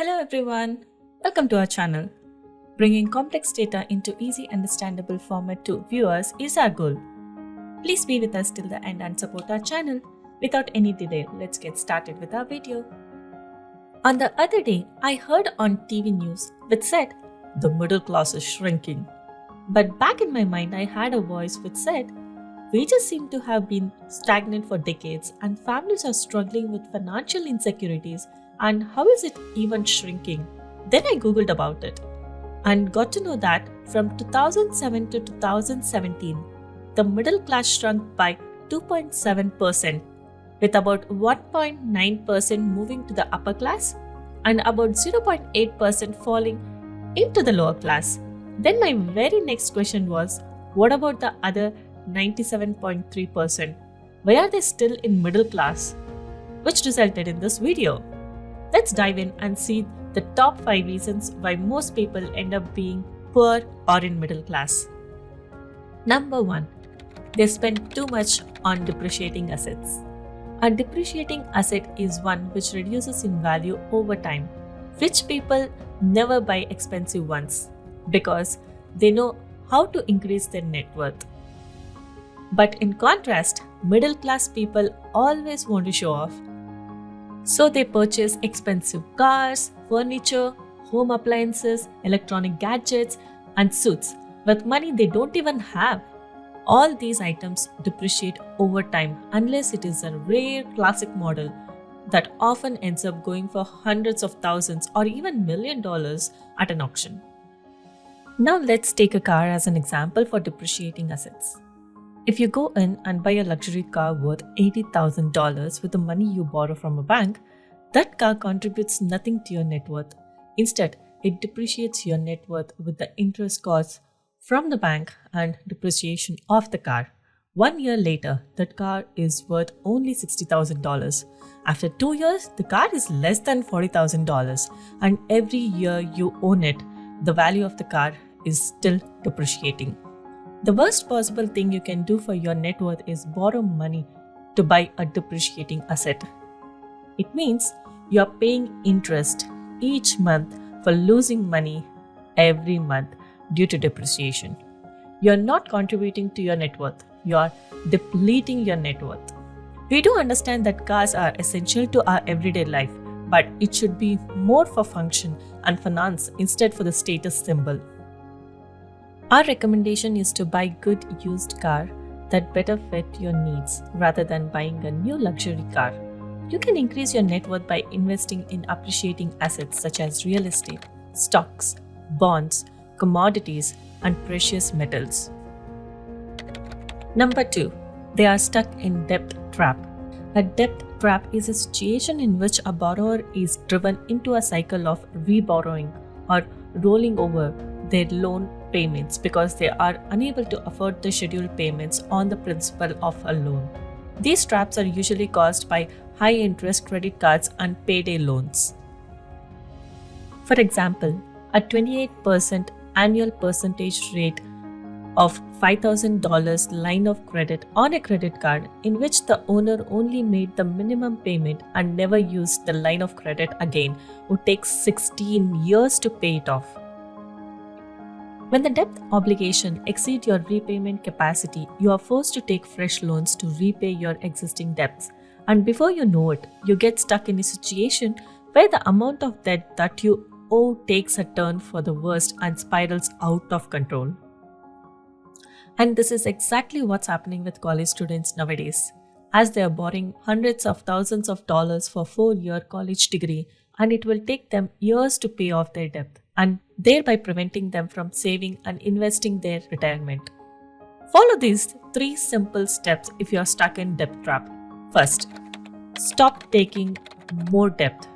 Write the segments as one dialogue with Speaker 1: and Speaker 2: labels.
Speaker 1: Hello everyone, welcome to our channel. Bringing complex data into easy understandable format to viewers is our goal. Please be with us till the end and support our channel. Without any delay, let's get started with our video. On the other day, I heard on TV news which said, the middle class is shrinking. But back in my mind, I had a voice which said, wages seem to have been stagnant for decades and families are struggling with financial insecurities, and how is it even shrinking? Then I googled about it and got to know that from 2007 to 2017, the middle class shrunk by 2.7%, with about 1.9% moving to the upper class and about 0.8% falling into the lower class. Then my very next question was, what about the other 97.3%? Why are they still in middle class? Which resulted in this video. Let's dive in and see the top 5 reasons why most people end up being poor or in middle class. Number 1. They spend too much on depreciating assets. A depreciating asset is one which reduces in value over time. Rich people never buy expensive ones because they know how to increase their net worth. But in contrast, middle class people always want to show off. So they purchase expensive cars, furniture, home appliances, electronic gadgets, and suits with money they don't even have. All these items depreciate over time unless it is a rare classic model that often ends up going for hundreds of thousands or even $1 million at an auction. Now let's take a car as an example for depreciating assets. If you go in and buy a luxury car worth $80,000 with the money you borrow from a bank, that car contributes nothing to your net worth. Instead, it depreciates your net worth with the interest costs from the bank and depreciation of the car. 1 year later, that car is worth only $60,000. After 2 years, the car is less than $40,000, and every year you own it, the value of the car is still depreciating. The worst possible thing you can do for your net worth is borrow money to buy a depreciating asset. It means you are paying interest each month for losing money every month due to depreciation. You are not contributing to your net worth, you are depleting your net worth. We do understand that cars are essential to our everyday life, but it should be more for function and finance instead for the status symbol. Our recommendation is to buy good used car that better fit your needs rather than buying a new luxury car. You can increase your net worth by investing in appreciating assets such as real estate, stocks, bonds, commodities, and precious metals. Number 2. They are stuck in debt trap. A debt trap is a situation in which a borrower is driven into a cycle of reborrowing or rolling over their loan payments because they are unable to afford the scheduled payments on the principal of a loan. These traps are usually caused by high interest credit cards and payday loans. For example, a 28% annual percentage rate of $5,000 line of credit on a credit card in which the owner only made the minimum payment and never used the line of credit again would take 16 years to pay it off. When the debt obligation exceeds your repayment capacity, you are forced to take fresh loans to repay your existing debts. And before you know it, you get stuck in a situation where the amount of debt that you owe takes a turn for the worst and spirals out of control. And this is exactly what's happening with college students nowadays, as they are borrowing hundreds of thousands of dollars for 4-year college degree, and it will take them years to pay off their debt, and thereby preventing them from saving and investing their retirement. Follow these 3 simple steps if you are stuck in debt trap. First, stop taking more debt.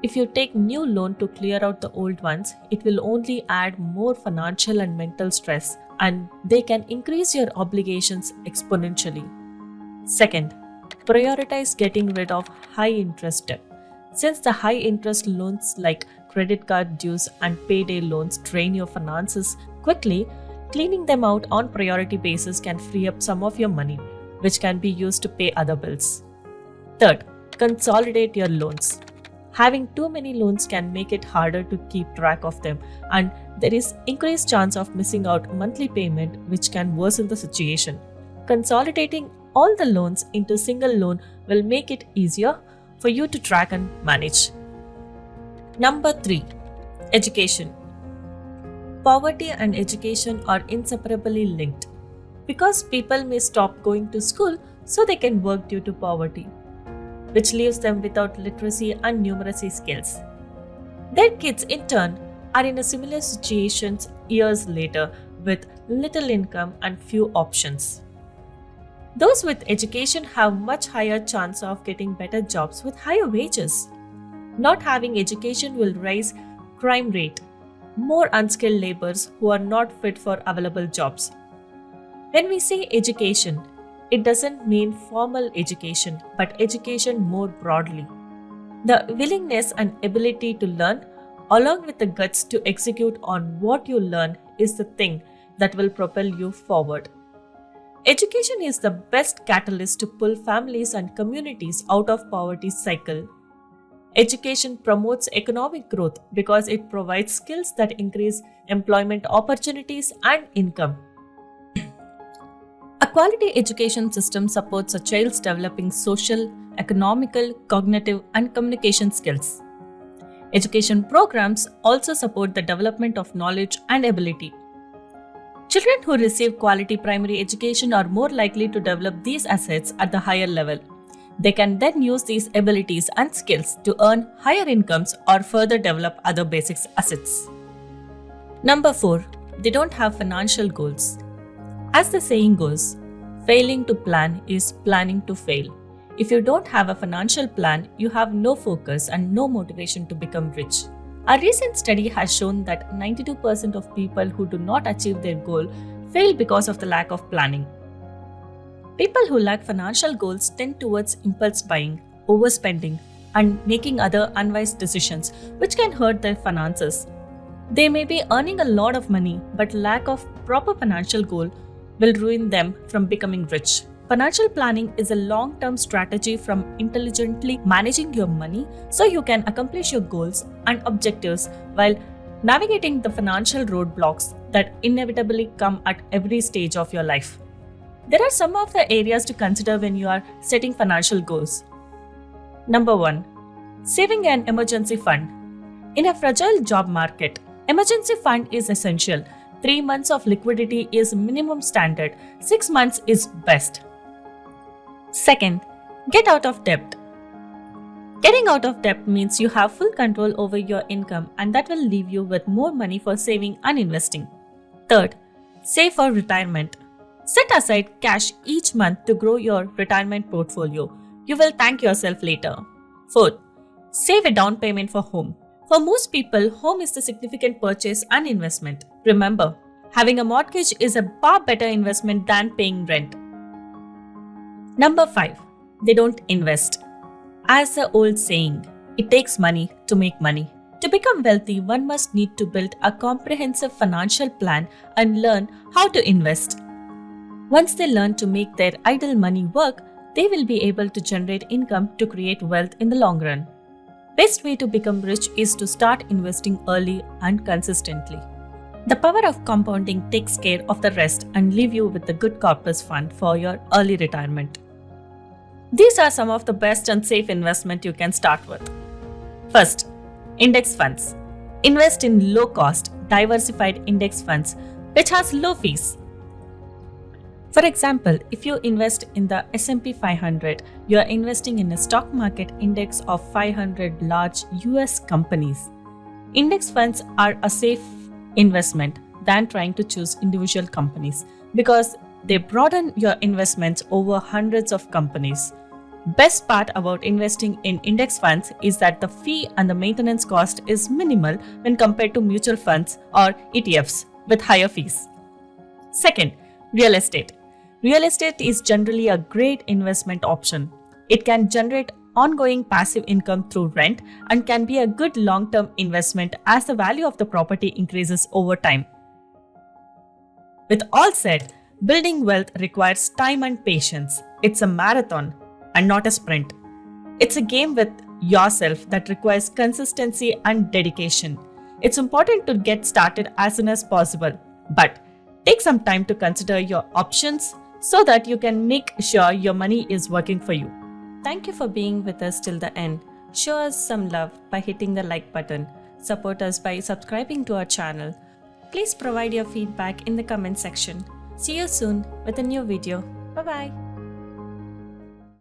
Speaker 1: If you take new loan to clear out the old ones, it will only add more financial and mental stress, and they can increase your obligations exponentially. Second, prioritize getting rid of high interest debt. Since the high interest loans like credit card dues and payday loans drain your finances quickly, cleaning them out on priority basis can free up some of your money, which can be used to pay other bills. Third, consolidate your loans. Having too many loans can make it harder to keep track of them, and there is increased chance of missing out monthly payment, which can worsen the situation. Consolidating all the loans into single loan will make it easier for you to track and manage. Number 3. Education. Poverty and education are inseparably linked. Because people may stop going to school so they can work due to poverty, which leaves them without literacy and numeracy skills. Their kids, in turn, are in a similar situation years later with little income and few options. Those with education have much higher chance of getting better jobs with higher wages. Not having education will raise crime rate, more unskilled laborers who are not fit for available jobs. When we say education, it doesn't mean formal education, but education more broadly. The willingness and ability to learn, along with the guts to execute on what you learn, is the thing that will propel you forward. Education is the best catalyst to pull families and communities out of poverty cycle. Education promotes economic growth because it provides skills that increase employment opportunities and income. A quality education system supports a child's developing social, economical, cognitive, and communication skills. Education programs also support the development of knowledge and ability. Children who receive quality primary education are more likely to develop these assets at the higher level. They can then use these abilities and skills to earn higher incomes or further develop other basic assets. Number 4. They don't have financial goals. As the saying goes, failing to plan is planning to fail. If you don't have a financial plan, you have no focus and no motivation to become rich. A recent study has shown that 92% of people who do not achieve their goal fail because of the lack of planning. People who lack financial goals tend towards impulse buying, overspending, and making other unwise decisions, which can hurt their finances. They may be earning a lot of money, but lack of proper financial goal will ruin them from becoming rich. Financial planning is a long-term strategy from intelligently managing your money so you can accomplish your goals and objectives while navigating the financial roadblocks that inevitably come at every stage of your life. There are some of the areas to consider when you are setting financial goals. Number 1. Saving an emergency fund. In a fragile job market, emergency fund is essential. 3 months of liquidity is minimum standard. 6 months is best. Second, get out of debt. Getting out of debt means you have full control over your income, and that will leave you with more money for saving and investing. Third, save for retirement. Set aside cash each month to grow your retirement portfolio. You will thank yourself later. Fourth, save a down payment for home. For most people, home is the significant purchase and investment. Remember, having a mortgage is a far better investment than paying rent. Number 5. They don't invest. As the old saying, it takes money to make money. To become wealthy, one must need to build a comprehensive financial plan and learn how to invest. Once they learn to make their idle money work, they will be able to generate income to create wealth in the long run. Best way to become rich is to start investing early and consistently. The power of compounding takes care of the rest and leave you with a good corpus fund for your early retirement. These are some of the best and safe investment you can start with. First, index funds. Invest in low-cost, diversified index funds which has low fees. For example, if you invest in the S&P 500, you are investing in a stock market index of 500 large US companies. Index funds are a safe investment than trying to choose individual companies because they broaden your investments over hundreds of companies. Best part about investing in index funds is that the fee and the maintenance cost is minimal when compared to mutual funds or ETFs with higher fees. Second, real estate. Real estate is generally a great investment option. It can generate ongoing passive income through rent and can be a good long-term investment as the value of the property increases over time. With all said, building wealth requires time and patience. It's a marathon and not a sprint. It's a game with yourself that requires consistency and dedication. It's important to get started as soon as possible, but take some time to consider your options so that you can make sure your money is working for you. Thank you for being with us till the end. Show us some love by hitting the like button. Support us by subscribing to our channel. Please provide your feedback in the comment section. See you soon with a new video. Bye bye.